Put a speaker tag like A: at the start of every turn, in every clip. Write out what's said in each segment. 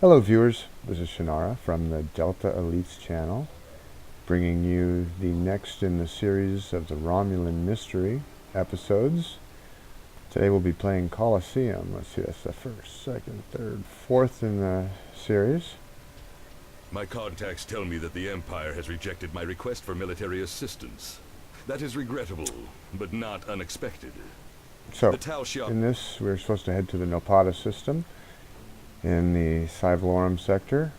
A: Hello viewers, this is Shannara from the Delta Elites channel, bringing you the next in the series of the Romulan Mystery episodes. Today we'll be playing Coliseum. Let's see, that's the first, second, third, fourth in the series.
B: My contacts tell me that the Empire has rejected my request for military assistance. That is regrettable, but not unexpected.
A: So,
B: The Tau Shop
A: in this we're supposed to head to the Nopata system in the Cyvalorum sector.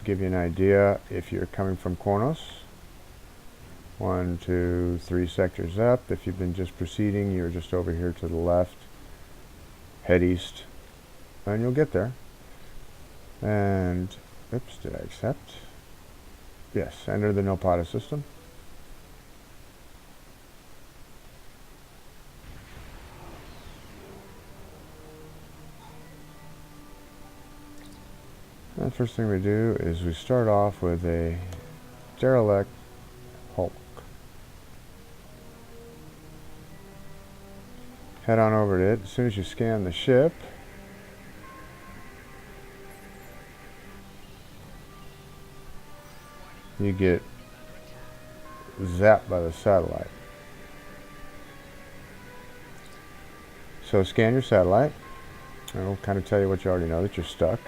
A: Give you an idea, if you're coming from Kronos, 1, 2, 3 sectors up. If you've been just proceeding, you're just over here to the left. Head east, and you'll get there. And, oops, did I accept? Yes, enter the Nopata system. And the first thing we do is we start off with a derelict hulk. Head on over to it. As soon as you scan the ship, you get zapped by the satellite. So scan your satellite, and it'll kind of tell you what you already know, that you're stuck.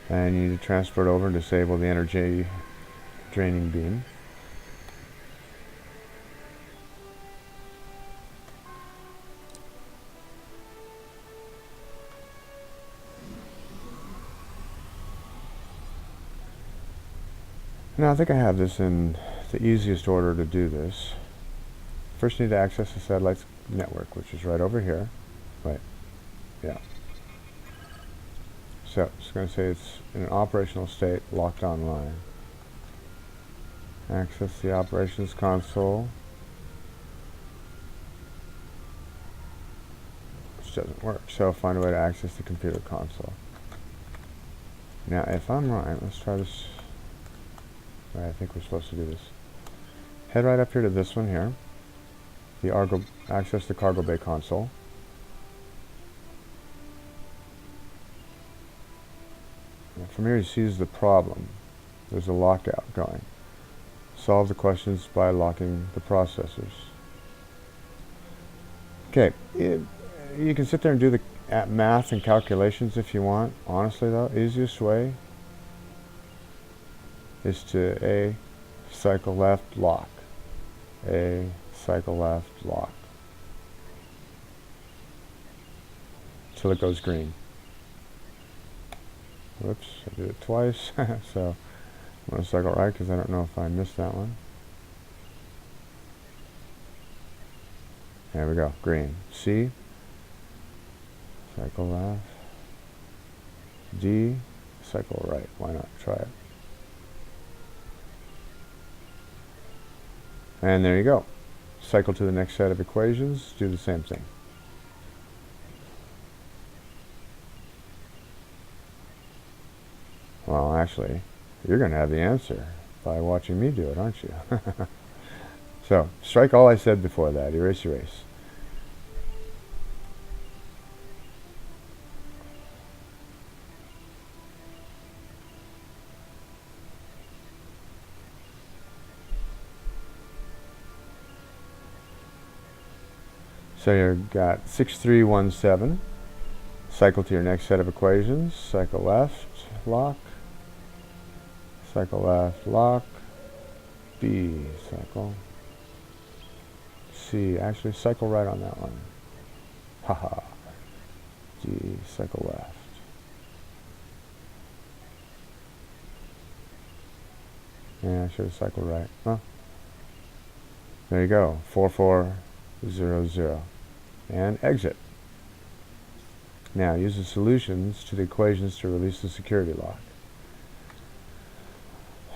A: And you need to transfer it over and disable the energy draining beam. Now I think I have this in the easiest order to do this. First you need to access the satellite's network, which is right over here. Right. Yeah. So it's going to say it's in an operational state, locked online. Access the operations console, which doesn't work. So find a way to access the computer console. Now, if I'm right, let's try this. Right, I think we're supposed to do this. Head right up here to this one here. Access the cargo bay console. From here you see the problem. There's a lockout going. Solve the questions by locking the processors. Okay, you can sit there and do the math and calculations if you want. Honestly though, easiest way is to cycle left, lock. Cycle left, lock. Till it goes green. Whoops, I did it twice. So I'm going to cycle right because I don't know if I missed that one. There we go, green. C, cycle left. D, cycle right. Why not? Try it. And there you go. Cycle to the next set of equations, do the same thing. Well, actually, you're going to have the answer by watching me do it, aren't you? So, strike all I said before that. Erase, erase. So you've got 6317. Cycle to your next set of equations. Cycle left, lock. Cycle left, lock. B, cycle. C, actually cycle right on that one. Haha. D, cycle left. Yeah, I should have cycled right. Huh. There you go. 4400. And exit. Now use the solutions to the equations to release the security lock.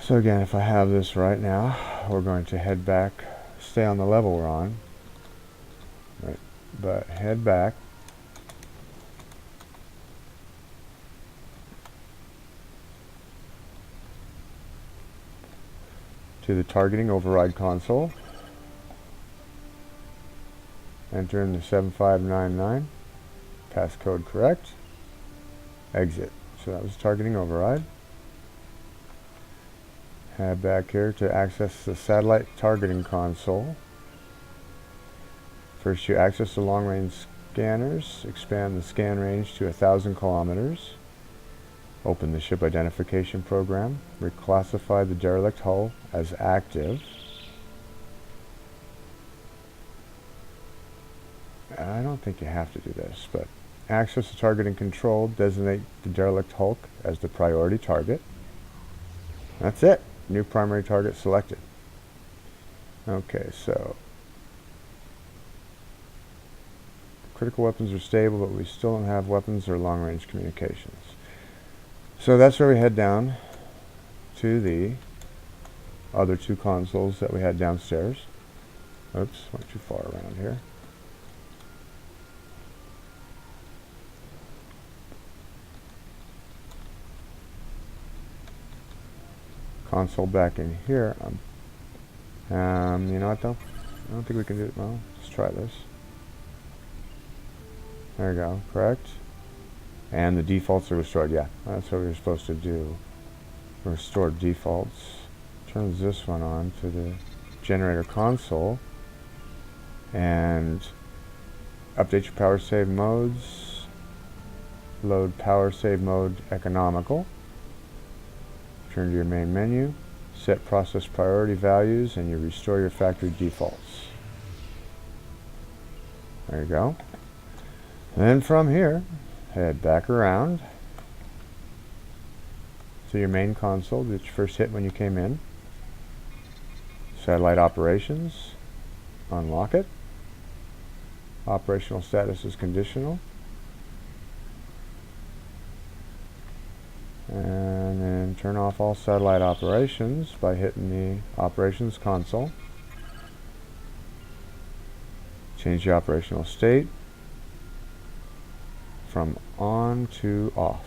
A: So again, if I have this right now, we're going to head back, stay on the level we're on, right, but head back to the targeting override console, enter in the 7599, passcode correct, exit. so that was targeting override. Head back here to access the satellite targeting console. First you access the long-range scanners, expand the scan range to 1,000 kilometers. Open the ship identification program, reclassify the derelict hull as active. I don't think you have to do this, but access the target and control, designate the derelict hulk as the priority target. That's it. New primary target selected. Okay, so critical weapons are stable, but we still don't have weapons or long-range communications. So that's where we head down to the other two consoles that we had downstairs. Oops, went too far around here. Console back in here. You know what though? I don't think we can do it. Well, let's try this. There we go, correct? And the defaults are restored. Yeah, that's what we were supposed to do. Restore defaults. Turns this one on to the generator console. And update your power save modes. Load power save mode economical. Turn to your main menu, set process priority values, and you restore your factory defaults. There you go. And then from here, head back around to your main console that you first hit when you came in. Satellite operations, unlock it. Operational status is conditional. And then turn off all satellite operations by hitting the operations console. Change the operational state from on to off.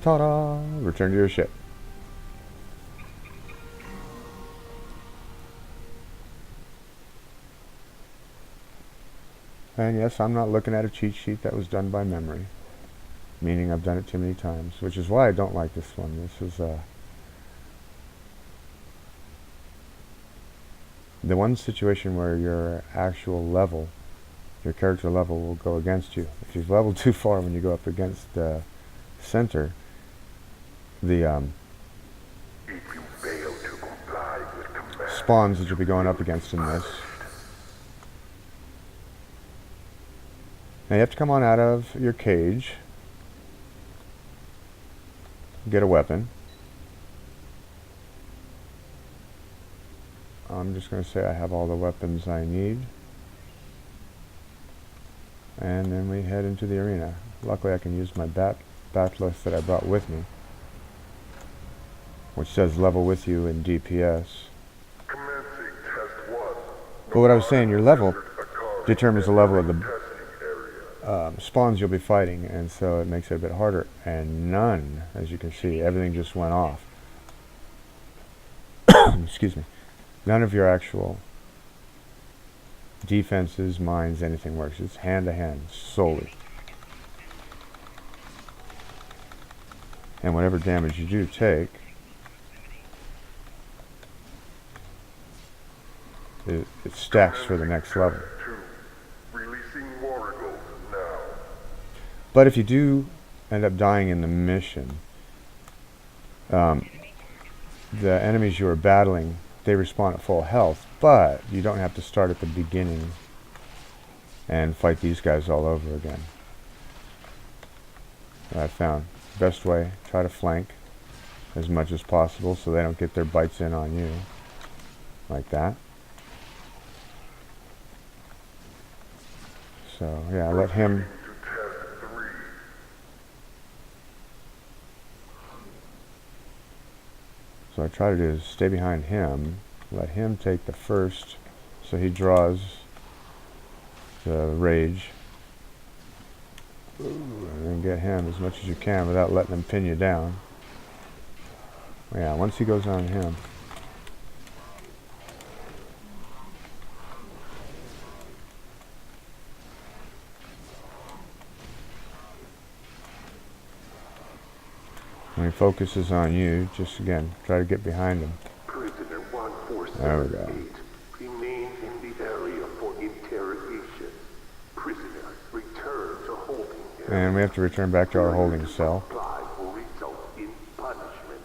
A: Ta-da! Return to your ship. And yes, I'm not looking at a cheat sheet that was done by memory. Meaning I've done it too many times, which is why I don't like this one. This is the one situation where your actual level, your character level, will go against you. If you've leveled too far when you go up against the center, the spawns that you'll be going up against in this. Now you have to come on out of your cage. Get a weapon. I'm just going to say I have all the weapons I need. And then we head into the arena. Luckily I can use my bat list that I brought with me, which says level with you in DPS. But what I was saying, your level determines the level of the spawns you'll be fighting, and so it makes it a bit harder. And none, as you can see, everything just went off. Excuse me. None of your actual defenses, mines, anything works. It's hand to hand solely. And whatever damage you do take, it stacks for the next level. But if you do end up dying in the mission, the enemies you are battling, they respawn at full health, but you don't have to start at the beginning and fight these guys all over again. I found best way, try to flank as much as possible so they don't get their bites in on you, like that. So yeah, let him. So I try to do is stay behind him, let him take the first, so he draws the rage, and then get him as much as you can without letting him pin you down. Yeah, once he goes on him, When he focuses on you, just again, try to get behind him.
C: Prisoner 147
A: There we go.
C: remains in the area for interrogation. Prisoner, return to holding area.
A: And we have to return back to our holding cell.
C: Comply will result in punishment.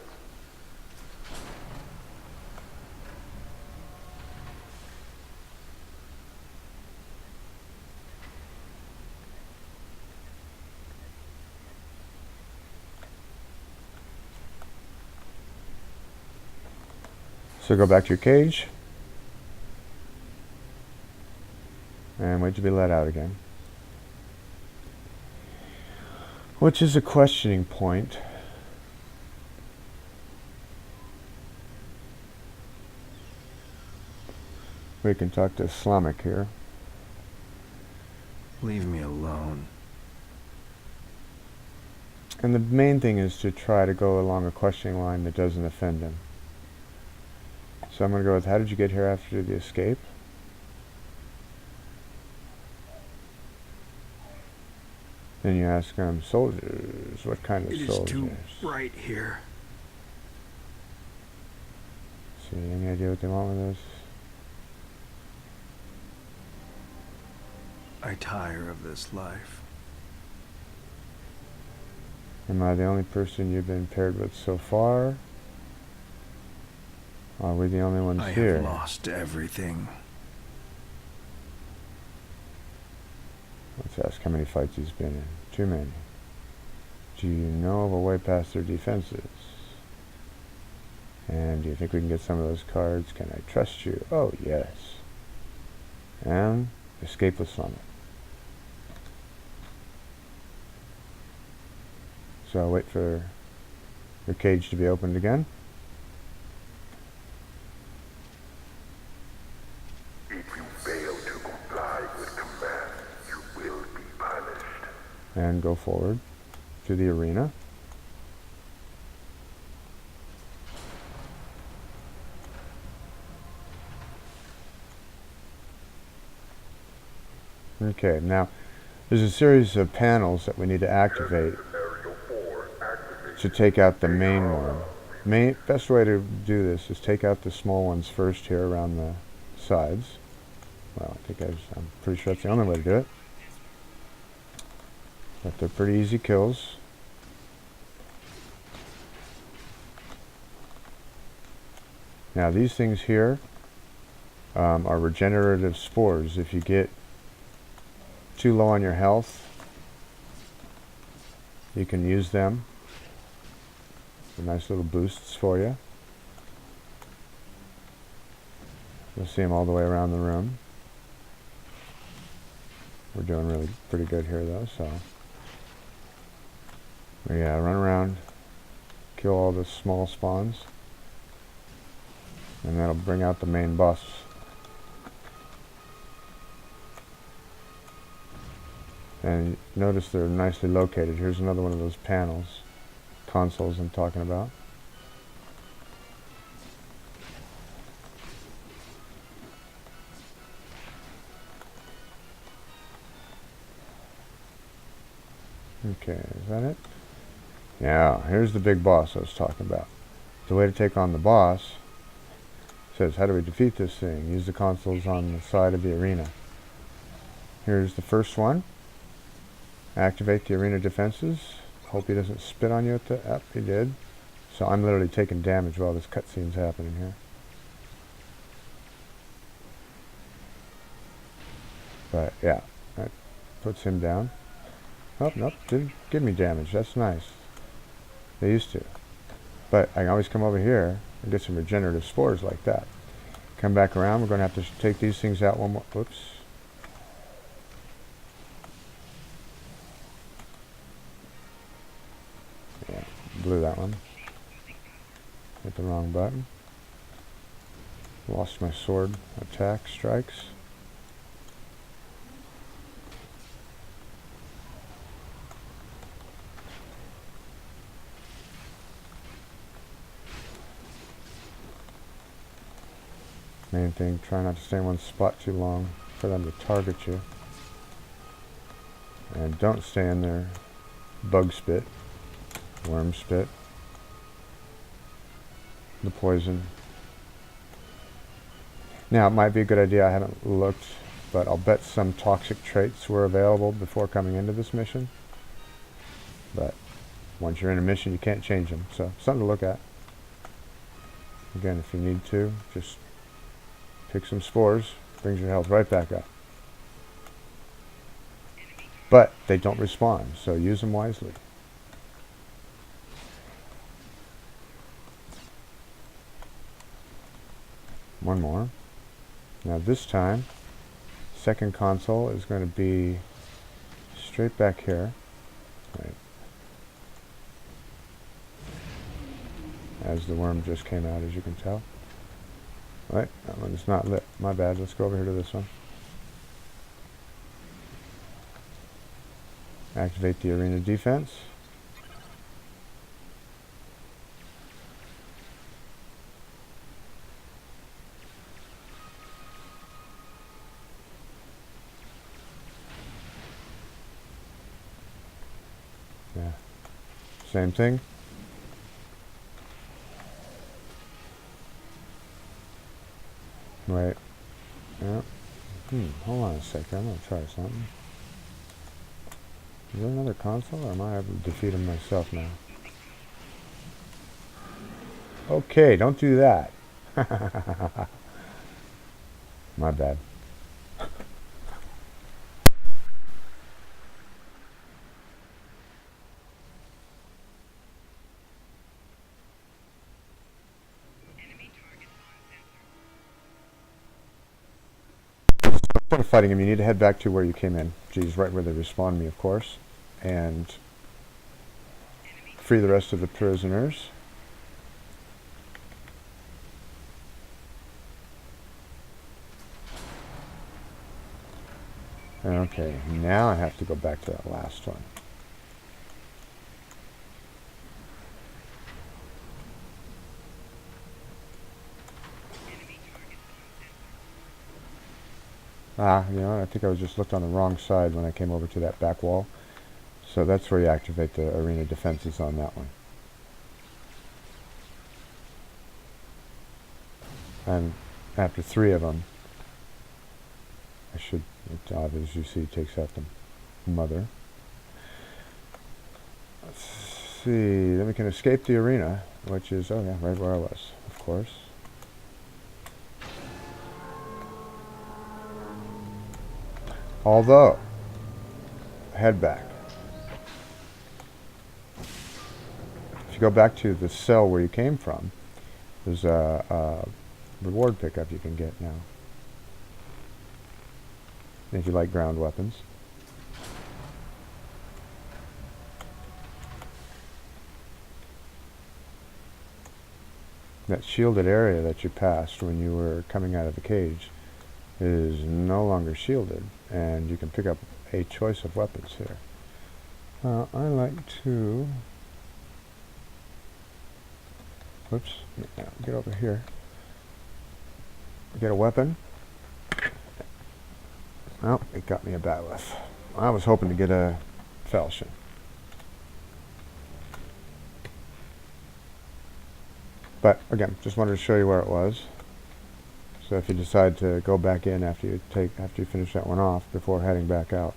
A: So go back to your cage. And wait to be let out again. Which is a questioning point. We can talk to Islamic here.
D: Leave me alone.
A: And the main thing is to try to go along a questioning line that doesn't offend him. So I'm going to go with, how did you get here after the escape? Then you ask him, soldiers, what kind of
D: It is
A: soldiers?
D: too bright here.
A: See, any idea what they want with this?
D: I tire of this life.
A: Am I the only person you've been paired with so far? Are we the only ones
D: I
A: here?
D: have lost everything.
A: Let's ask how many fights he's been in. Too many. Do you know of a way past their defenses? And do you think we can get some of those cards? Can I trust you? Oh, yes. And escape with Summit. So I'll wait for your cage to be opened again.
C: If you fail to comply with command, you will be punished.
A: And go forward to the arena. Okay, now there's a series of panels that we need to activate to take out the main one. Best way to do this is take out the small ones first here around the sides. Well, I'm pretty sure that's the only way to do it. But they're pretty easy kills. Now these things here are regenerative spores. If you get too low on your health, you can use them. They're nice little boosts for you. You'll see them all the way around the room. We're doing really pretty good here though, so yeah, run around, kill all the small spawns, and that'll bring out the main boss. And notice they're nicely located. Here's another one of those panels, consoles I'm talking about. Okay, is that it? Yeah, here's the big boss I was talking about. The way to take on the boss says, how do we defeat this thing? Use the consoles on the side of the arena. Here's the first one. Activate the arena defenses. Hope he doesn't spit on you at the... Yep, he did. So I'm literally taking damage while this cutscene's happening here. But yeah, that puts him down. Oh, nope, didn't give me damage. That's nice. They used to. But I can always come over here and get some regenerative spores like that. Come back around. We're going to have to take these things out one more. Whoops. Yeah, blew that one. Hit the wrong button. Lost my sword. Attack, strikes. Main thing, try not to stay in one spot too long for them to target you. And don't stay in there. Bug spit, worm spit. the poison. Now, it might be a good idea, I haven't looked, but I'll bet some toxic traits were available before coming into this mission. But once you're in a mission, you can't change them. So, something to look at. Again, if you need to, just pick some spores. Brings your health right back up. But they don't respond, so use them wisely. One more. Now this time, second console is going to be straight back here. Right. As the worm just came out, as you can tell. Right, that one's not lit. My bad. Let's go over here to this one. Activate the arena defense. Yeah. Same thing. Wait. Yeah. Hold on a second. I'm going to try something. Is there another console, or am I able to defeat him myself now? Okay, don't do that. My bad. Instead of fighting him, you need to head back to where you came in. Geez, right where they respawned me, of course. And free the rest of the prisoners. Okay, now I have to go back to that last one. You know, I think I was just looked on the wrong side when I came over to that back wall. So that's where you activate the arena defenses on that one. And after 3 of them, I should, as you see, takes out the mother. Let's see, then we can escape the arena, which is, oh yeah, right where I was, of course. Although, head back. If you go back to the cell where you came from, there's a reward pickup you can get now. If you like ground weapons. That shielded area that you passed when you were coming out of the cage is no longer shielded, and you can pick up a choice of weapons here. I like to... Whoops. Get over here. Get a weapon. Oh, it got me a bat'leth. I was hoping to get a falchion. But again, just wanted to show you where it was. So if you decide to go back in after you finish that one off before heading back out.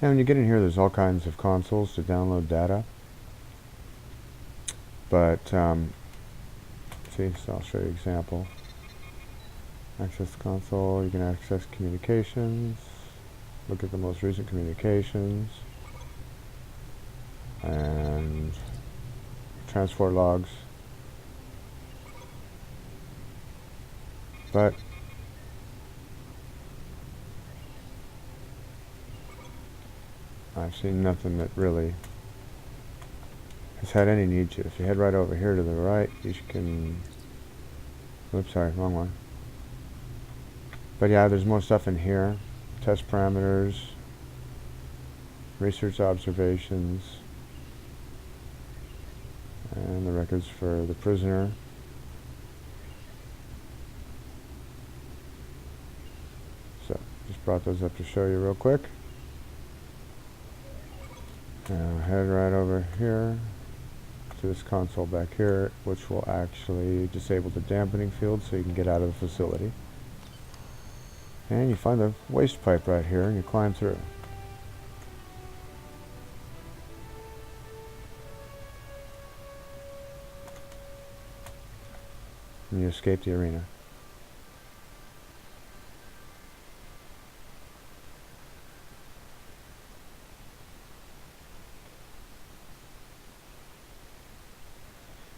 A: And when you get in here, there's all kinds of consoles to download data. But, see, so I'll show you an example. Access console, you can access communications, look at the most recent communications, and transport logs. But I've seen nothing that really has had any need to. If you head right over here to the right, you can Oops, sorry, wrong one. But yeah, there's more stuff in here. Test parameters, research observations, and the records for the prisoner. So, just brought those up to show you real quick. Now head right over here to this console back here, which will actually disable the dampening field so you can get out of the facility. And you find the waste pipe right here and you climb through. And you escape the arena.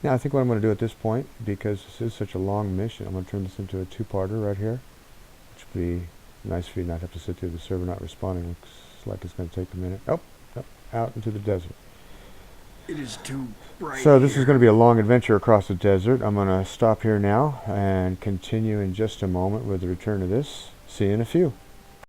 A: Now I think what I'm going to do at this point, because this is such a long mission, I'm going to turn this into a two-parter right here, which would be nice for you not to have to sit through the server not responding. Looks like it's going to take a minute. Oh, out into the desert.
D: It is too bright.
A: So this is going to be a long adventure across the desert. I'm going to stop here now and continue in just a moment with the return of this. See you in a few.